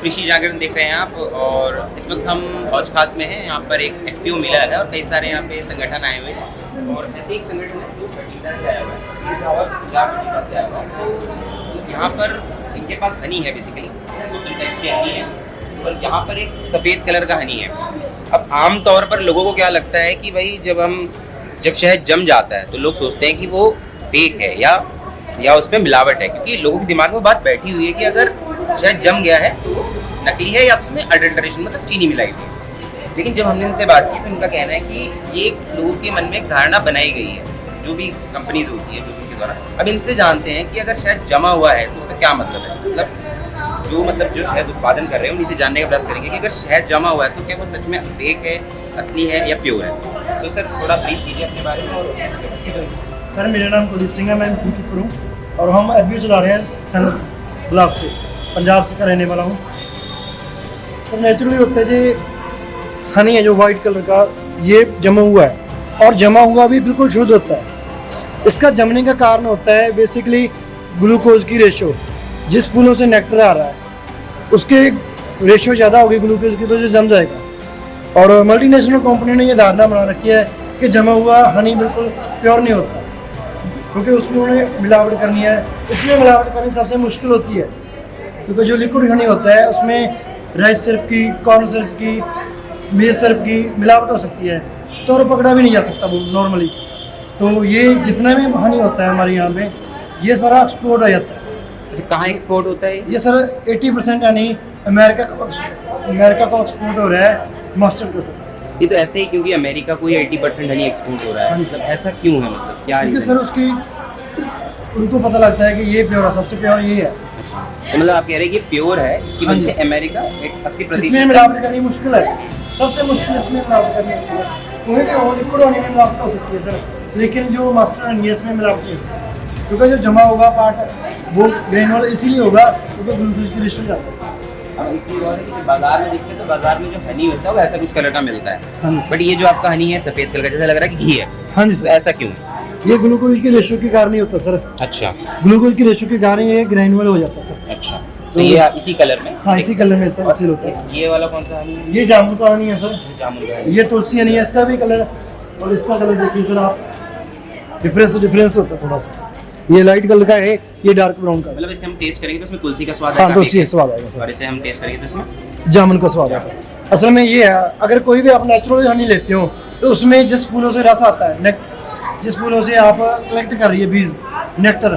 कृषि जागरण देख रहे हैं आप और इस वक्त हम हौज खास में हैं। यहाँ पर एक एफपीओ मिला है और कई सारे यहाँ पे संगठन आए हुए हैं और ऐसे एक संगठन है जो बठिंडा से आया हुआ है, पंजाब से आया हुआ है। तो यहाँ पर इनके पास हनी है, बेसिकली दो टाइप के हनी है और यहाँ पर एक सफ़ेद कलर का हनी है। अब आम तौर पर लोगों को क्या लगता है कि भाई जब शहद जम जाता है तो लोग सोचते हैं कि वो फेक है या उसमें मिलावट है, क्योंकि लोगों के दिमाग में बात बैठी हुई है कि अगर शहद जम गया है तो नकली है या उसमें अडल्ट्रेशन मतलब चीनी मिलाई हुई है। लेकिन जब हमने इनसे बात की तो इनका कहना है कि ये लोगों के मन में एक धारणा बनाई गई है, जो भी कंपनीज होती है जो उनके द्वारा। अब इनसे जानते हैं कि अगर शहद जमा हुआ है तो उसका क्या मतलब है, जो शहद उत्पादन कर रहे हैं उन्हीं से जानने का प्रयास करेंगे कि अगर शहद जमा हुआ है तो क्या वो सच में फेक है, असली है या प्योर है। तो सर थोड़ा ब्रीफ कीजिए अपने बारे में। और सर मेरा नाम कुलदीप सिंह है, मैं बी कीपर हूँ और हम एफबीओ चला रहे हैं सन ब्लॉक से, पंजाब से का रहने वाला हूँ। सर नेचुरली होता है जी हनी है जो वाइट कलर का, ये जमा हुआ है और जमा हुआ भी बिल्कुल शुद्ध होता है। इसका जमने का कारण होता है बेसिकली ग्लूकोज की रेशो। जिस फूलों से नेक्टर आ रहा है उसके रेशो ज़्यादा होगी ग्लूकोज की, तो जो जम जाएगा। और मल्टीनेशनल कंपनी ने ये धारणा बना रखी है कि जमा हुआ हनी बिल्कुल प्योर नहीं होता, क्योंकि उसमें उन्हें मिलावट करनी है। इसमें मिलावट करनी सबसे मुश्किल होती है, क्योंकि जो लिक्विड हनी होता है उसमें राइस सिरप की, कॉर्न सिरप की, मेज सिरप की मिलावट हो सकती है, तो और पकड़ा भी नहीं जा सकता वो नॉर्मली। तो ये जितना भी हनी होता है हमारे यहाँ पे ये सारा एक्सपोर्ट हो जाता है। कहाँ एक्सपोर्ट होता है ये सर 80% हनी अमेरिका को एक्सपोर्ट हो रहा है मस्टर्ड का सर। ये तो ऐसे ही, क्योंकि अमेरिका को ही 80% हनी एक्सपोर्ट हो रहा है। सर ऐसा क्यों है, मतलब क्या क्योंकि reason सर है? उसकी उनको पता लगता है कि ये प्योर है, सबसे प्योर ये है। तो मतलब आप कह रहे हैं कि प्योर है, इसकी वजह से अमेरिका 80% इसमें मिलावट करनी मुश्किल है, सबसे मुश्किल इसमें मिलावट करनी है। वही तो लिक्विड होने में मिलावट हो सकती है सर, लेकिन जो मास्टर हनी है इसमें मिलावट नहीं हो सकती, क्योंकि जो जमा होगा पार्ट वो ग्रेनुअल इसीलिए होगा क्योंकि ग्लूकोज की रेशो जाता है। अब एक चीज़ और है कि बाजार में देखते हैं तो बाजार में जो हनी होता है वो ऐसा कुछ कलर का मिलता है, हाँ जी। बट ये जो आपका हनी है सफ़ेद कलर का, जैसा लग रहा है कि घी है। हाँ जी तो सर, ऐसा क्यों है? ये ग्लूकोज की रेशो के कारण ही होता है सर। अच्छा ग्लूकोज की रेशो के कारण ये ग्रेनुअल हो जाता है सर। अच्छा, तो ये इसी कलर में? हाँ इसी कलर में सर हासिल होता है। ये वाला कौन सा हनी है? ये जामुन का हनी है सर, जामुन का हनी। ये तुलसी हनी है, इसका भी कलर और इसका कलर देखिए सर आप, डिफरेंस होता है थोड़ा सा। ये लाइट कलर का है, ये डार्क ब्राउन का है। मतलब इसे हम टेस्ट करेंगे तो इसमें तुलसी का स्वाद हाँ आएगा, तुलसी का स्वाद आएगा सर, और इसे हम टेस्ट करेंगे तो इसमें जामुन का स्वाद आएगा। असल में ये है, अगर कोई भी आप नेचुरल हनी लेते हो तो उसमें जिस फूलों से रस आता है, जिस फूलों से आप कलेक्ट कर रही है बीज नेक्टर,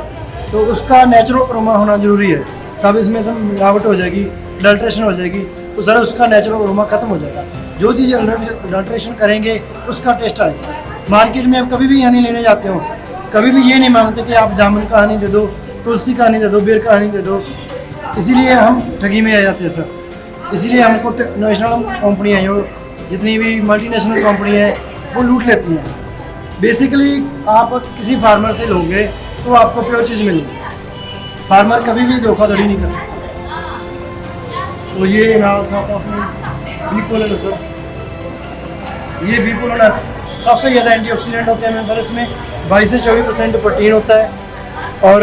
तो उसका नेचुरल अरोमा होना जरूरी है। सब इसमें से मिलावट हो जाएगी, अडल्ट्रेशन हो जाएगी, तो सर उसका नेचुरल अरोमा खत्म हो जाएगा। जो चीज़ अडल्ट्रेशन करेंगे उसका टेस्ट आएगा। मार्केट में आप कभी भी हनी लेने जाते हो, कभी भी ये नहीं मांगते कि आप जामुन का हनी दे दो, तुलसी का हनी दे दो, बेर का हनी दे दो। इसीलिए हम ठगी में आ जाते हैं सर। इसीलिए हमको नेशनल कंपनी है, जो जितनी भी मल्टीनेशनल कंपनी है वो लूट लेती हैं। बेसिकली आप किसी फार्मर से लोगे तो आपको प्योर चीज़ मिलेगी, फार्मर कभी भी धोखाधड़ी नहीं कर सकता। तो ये नाम बी पोलन है सर, ये बी पोलन है, सबसे ज़्यादा एंटीऑक्सीडेंट होते हैं सर। इसमें 22 से 24% प्रोटीन होता है और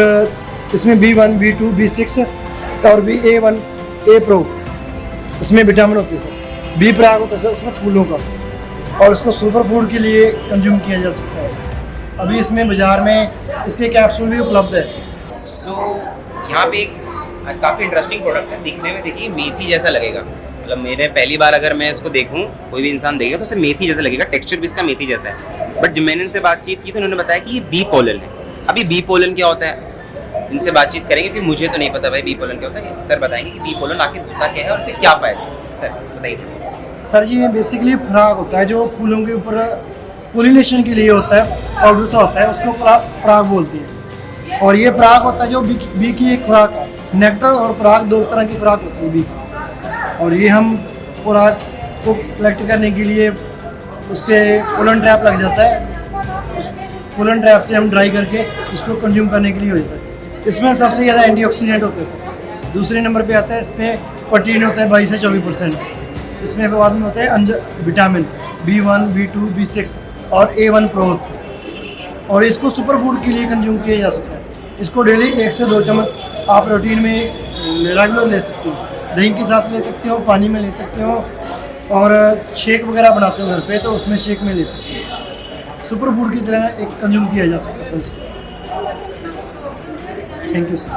इसमें B1, B2, B6 और A1, A प्रो इसमें विटामिन होते हैं सर। बी प्राग होता है सर उसमें फूलों का, और इसको सुपर फूड के लिए कंज्यूम किया जा सकता है। अभी इसमें बाज़ार में इसके कैप्सूल भी उपलब्ध है। सो यहाँ पे एक काफ़ी इंटरेस्टिंग प्रोडक्ट है, दिखने में देखिए मेथी जैसा लगेगा। मतलब मैंने पहली बार अगर मैं इसको देखूँ, कोई भी इंसान देखेगा तो उसे मेथी जैसा लगेगा, टेक्सचर भी इसका मेथी जैसा है। बट जब मैंने इनसे बातचीत की तो उन्होंने बताया कि ये बी पोलन है। अभी बी पोलन क्या होता है इनसे बातचीत करेंगे, क्योंकि मुझे तो नहीं पता भाई बी पोलन क्या होता है। सर बताएंगे कि बी पोलन आखिर होता क्या है और इससे क्या फ़ायदा है। सर बताइए। सर ये बेसिकली पराग होता है जो फूलों के ऊपर पोलिनेशन के लिए होता है, पाउडर सा होता है, उसको पराग बोलते हैं। और ये पराग होता है जो बी की एक खुराक है। नेक्टर और पराग दो तरह की खुराक होती है बी की, और ये हम पराग को कलेक्ट करने के लिए उसके पोलन ट्रैप लग जाता है, उस पोलन ट्रैप से हम ड्राई करके इसको कंज्यूम करने के लिए हो जाता है। इसमें सबसे ज़्यादा एंटीऑक्सीडेंट होते हैं सर। दूसरे नंबर पे आता है, इसमें प्रोटीन होता है 22 से 24%। इसमें बाद में होते हैं विटामिन B1, B2, B6 और A1 प्रो, और इसको सुपर फूड के लिए कंज्यूम किया जा सकता है। इसको डेली 1 से 2 चम्मच आप रूटीन में रेगुलर ले सकते हो। दही के साथ ले सकते हो, पानी में ले सकते हो, और शेक वगैरह बनाते हो घर पे तो उसमें शेक में ले सकते हो। सुपर फूड की तरह एक कंज्यूम किया जा सकता है इसको। Thank you sir.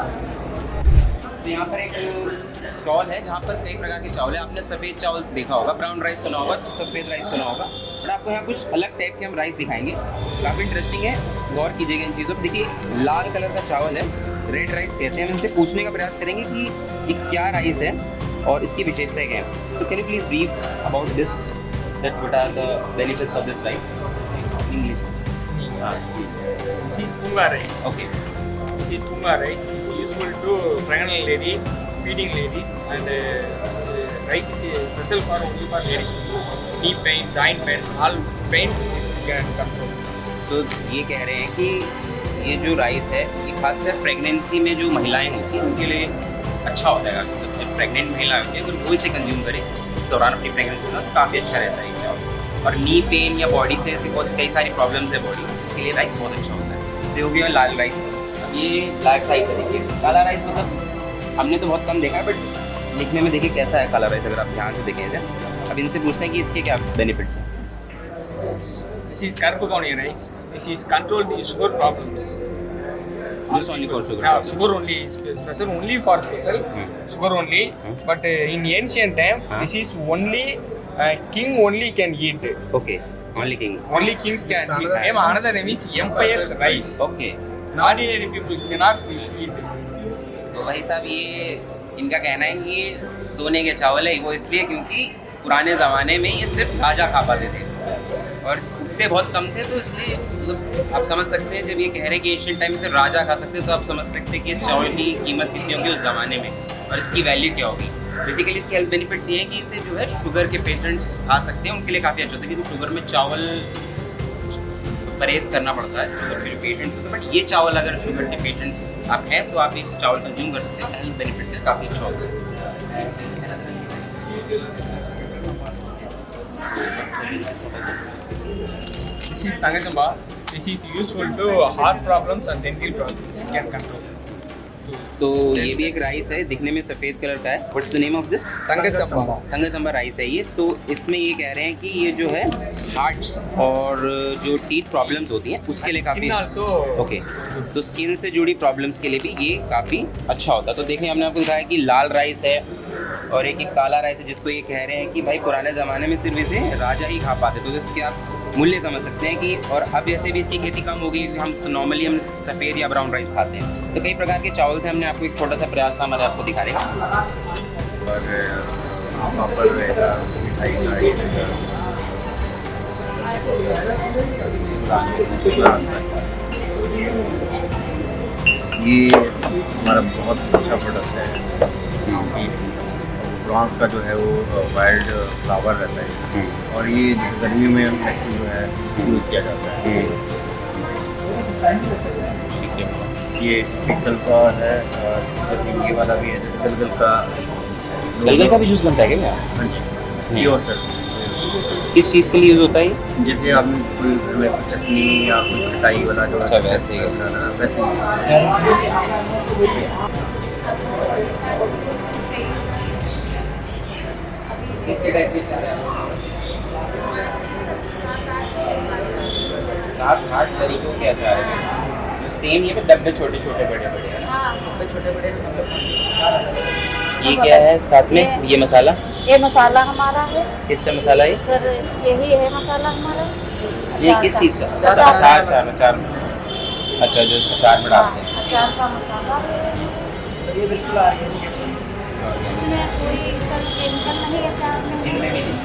तो यहाँ पर एक स्टॉल है जहाँ पर कई प्रकार के चावल है। आपने सफ़ेद चावल देखा होगा, ब्राउन राइस सुना होगा, सफ़ेद राइस सुना होगा, बट आपको यहाँ कुछ अलग टाइप के हम राइस दिखाएंगे। काफ़ी इंटरेस्टिंग है, गौर कीजिएगा इन चीज़ों पर। देखिए लाल कलर का चावल है, रेड राइस कहते हैं। हम इनसे पूछने का प्रयास करेंगे कि ये क्या राइस है और इसकी विशेषताएं क्या है। So can you please brief about this, that what are the benefits of this rice English? This is Punga rice. Okay, This is Punga rice. It's useful to pregnant ladies, feeding ladies, and this rice is special for only for ladies. Knee pain, joint pain, all pain is can control. सो ये कह रहे हैं कि ये जो rice है ये खासकर प्रेगनेंसी में जो महिलाएं होती हैं उनके लिए अच्छा होता है। जब प्रेग्नेंट महिला होती है अगर वो इसे कंज्यूम करे उस दौरान अपनी प्रेगनेंसी में, तो काफ़ी अच्छा रहता है ये चावल। और नी पेन या बॉडी से ऐसी बहुत कई सारी प्रॉब्लम्स है बॉडी, जिसके लिए राइस बहुत अच्छा होता है। तो हो गया लाल राइस। अब ये ब्लैक राइस है, देखिए काला राइस मतलब हमने तो बहुत कम देखा है, बट दिखने में देखिए कैसा है काला राइस, अगर आप ध्यान से देखें इसे। अब इनसे पूछते हैं कि इसके क्या बेनिफिट्स हैं। This is Karpagoni rice. This is control the sugar problems. Just only for sugar Yeah, problem. sugar only is special only for special sugar only. But in ancient time, this is only king only can eat. Okay, only king. Only kings can. His name another name is empire's rice. Okay, Ordinary people cannot eat. तो भाई साहब ये इनका कहना है कि ये सोने के चावल है, वो इसलिए क्योंकि पुराने ज़माने में ये सिर्फ राजा खा पाते थे और उगते बहुत कम थे, तो इसलिए मतलब आप समझ सकते हैं जब ये कह रहे हैं कि एशियन टाइम से राजा खा सकते, तो आप समझ सकते हैं कि इस चावल की कीमत कितनी होगी उस ज़माने में और इसकी वैल्यू क्या होगी। बेसिकली इसके हेल्थ बेनिफिट्स ये हैं कि इससे जो है शुगर के पेशेंट्स खा सकते हैं, उनके लिए काफ़ी अच्छा होता है, क्योंकि शुगर में चावल परहेज करना पड़ता है शुगर के पेशेंट्स को। बट ये चावल अगर शुगर के पेशेंट्स आप हैं तो आप इस चावल कंज्यूम कर सकते हैं, हेल्थ बेनिफिट्स से काफ़ी अच्छा होता है। This is Tangachamba. This is useful to heart problems and dental problems. It can control. तो ये भी एक राइस है, दिखने में सफ़ेद कलर का है। What's the name of this? Tangachamba. Tangachamba rice है ये। तो इसमें ये कह रहे हैं कि ये जो है हार्ट्स और जो टीथ प्रॉब्लम्स होती हैं उसके लिए काफ़ी Skin also. ओके, तो स्किन से जुड़ी प्रॉब्लम्स के लिए भी ये काफ़ी अच्छा होता है। तो देखिए हमने आपको दिखाया कि लाल राइस है और एक काला राइस है, जिसको ये कह रहे हैं कि भाई पुराने ज़माने में सिर्फ इसे राजा ही खा पाते, तो इसके आप मूल्य समझ सकते हैं कि। और अब वैसे भी इसकी खेती कम हो गई, हम नॉर्मली हम सफ़ेद या ब्राउन राइस खाते हैं। तो कई प्रकार के चावल थे, हमने आपको एक छोटा सा प्रयास था हमारे आपको दिखाने का। और पापड़ रहेगा, मिठाई रहेगा, ये हमारा बहुत अच्छा प्रोडक्ट है। फ्रांस का जो है वो वाइल्ड फ्लावर रहता है और ये गर्मी में एक्चुअली जो है यूज़ किया जाता है। ठीक है, ये पीतल का है, ये वाला भी है, जैसे गलगल का का भी जूस बनता है क्या? हाँ जी, प्योर सर। किस चीज़ के लिए यूज़ होता है ये? जैसे आपने कोई घर में कोई चटनी या कोई खटाई वाला जो अच्छा, वैसे ही। वैसे ही। किसके टाइप के चार है? 7-8 तरीकों के अचार हैं। सेम ये डब्बे छोटे छोटे बड़े बड़े हैं ना? छोटे बड़े। ये क्या है साथ में? ये मसाला ये मसाला हमारा है किसका मसाला है? सर, यही है मसाला हमारा। ये किस चीज़ का? अचार अचार में। अच्छा, जो अचार में डालते हैं। अचार का मसाला है। इसमें कोई सर केमिकल नहीं है अचार में। इनमें भी नहीं,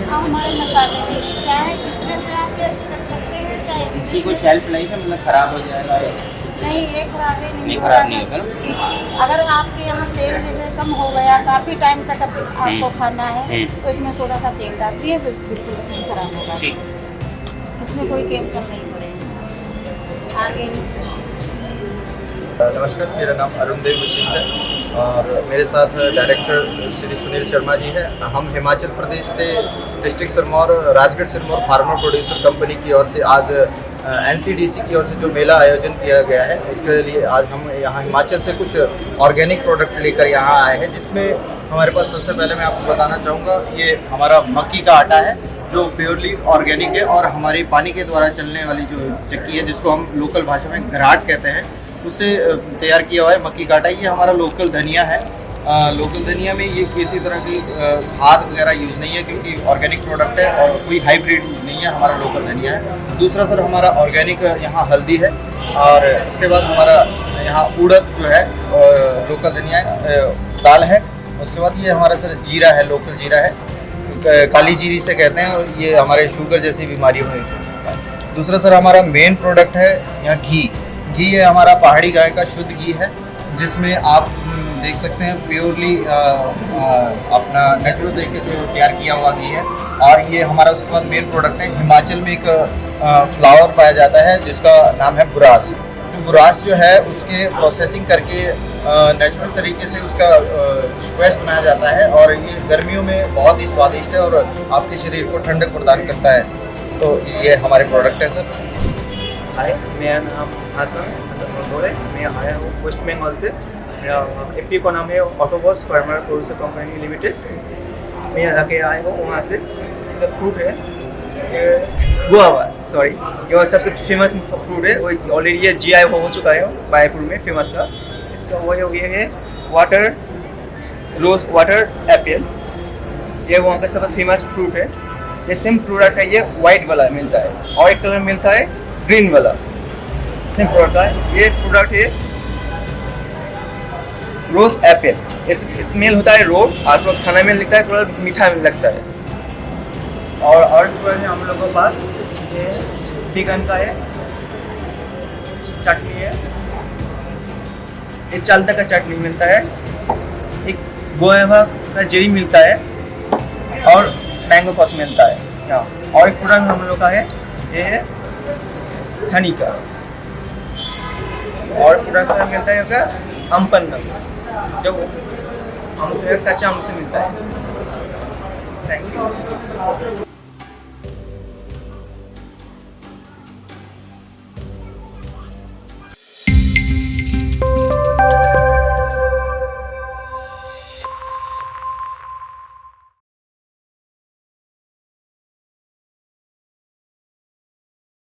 और हमारे मसाले में क्या है, इसमें से आप टेस्ट कर सकते हैं चाहे इसकी कोई शेल्फ लाइफ है, मतलब खराब हो जाएगा? नहीं, ये खराब ही नहीं, खराब नहीं होता ना? अगर आपके यहाँ तेल जैसे कम हो गया, काफ़ी टाइम तक आपको खाना है, तो इसमें थोड़ा सा तेल डाल दिए, बिल्कुल नहीं खराब होगा। ठीक। इसमें कोई केमिकल नहीं पड़ेगा। आगे नमस्कार, मेरा नाम अरुण देव वशिष्ठ है और मेरे साथ डायरेक्टर श्री सुनील शर्मा जी हैं। हम हिमाचल प्रदेश से district Sirmaur Rajgarh Sirmaur farmer producer company की ओर से आज NCDC की ओर से जो मेला आयोजन किया गया है उसके लिए आज हम यहाँ हिमाचल से कुछ ऑर्गेनिक प्रोडक्ट लेकर यहाँ आए हैं, जिसमें हमारे पास सबसे पहले मैं आपको बताना चाहूँगा ये हमारा मक्की का आटा है जो प्योरली ऑर्गेनिक है और हमारी पानी के द्वारा चलने वाली जो चक्की है जिसको हम लोकल भाषा में घराट कहते हैं उससे तैयार किया हुआ है मक्की का आटा। ये हमारा लोकल धनिया है। लोकल धनिया में ये किसी तरह की खाद वगैरह यूज़ नहीं है क्योंकि ऑर्गेनिक प्रोडक्ट है और कोई हाइब्रिड नहीं है, हमारा लोकल धनिया है। दूसरा सर हमारा ऑर्गेनिक यहाँ हल्दी है और उसके बाद हमारा यहाँ उड़द जो है लोकल धनिया दाल है। उसके बाद ये हमारा सर जीरा है, लोकल जीरा है, काली जीरी से कहते हैं और ये हमारे शुगर जैसी बीमारियों में यूज होता है। दूसरा सर हमारा मेन प्रोडक्ट है यहाँ घी है हमारा पहाड़ी गाय का शुद्ध घी है जिसमें आप देख सकते हैं प्योरली अपना नेचुरल तरीके से तैयार किया हुआ घी है। और ये हमारा उसके बाद मेन प्रोडक्ट है हिमाचल में एक फ्लावर पाया जाता है जिसका नाम है बुरास। जो बुरास जो है उसके प्रोसेसिंग करके नेचुरल तरीके से उसका स्क्वैश बनाया जाता है और ये गर्मियों में बहुत ही स्वादिष्ट है और आपके शरीर को ठंडक प्रदान करता है। तो ये हमारे प्रोडक्ट है सर। हाय, मेरा नाम हसन मंदोरे, मैं आया हूँ वेस्ट बंगाल से। मेरा एमपी का नाम है ऑटोबॉस फार्मर प्रोड्यूसर कंपनी लिमिटेड। मैं यहाँ के आया हूँ वहाँ से। सब फ्रूट है गुआवा, सॉरी, ये सबसे फेमस फ्रूट है। वो ऑलरेडी ये GI हो चुका है बायपुर में फेमस का। इसका वो ये है रोज वाटर एप्पल, ये वहाँ का सबसे फेमस फ्रूट है। ये सेम प्रोडक्ट है, ये वाइट वाला मिलता है और एक कलर मिलता है ग्रीन वाला, सेम प्रोडक्ट है। ये प्रोडक्ट है रोज एप्पल, स्मेल होता है रोज और थोड़ा खाना में लगता है, थोड़ा मीठा में लगता है। और प्रोडक्ट है हम लोगों के पास ये चिकन का है, चटनी है, एक चालता का चटनी मिलता है, एक गोयावा का जेरी मिलता है और मैंगो कॉस मिलता है। और एक प्रोडक्ट हम लोग का है ये है हनी का। और प्रोडक्ट मिलता है का अम्पन्नम, जो आम से कच्चा आम से मिलता है। Thank you.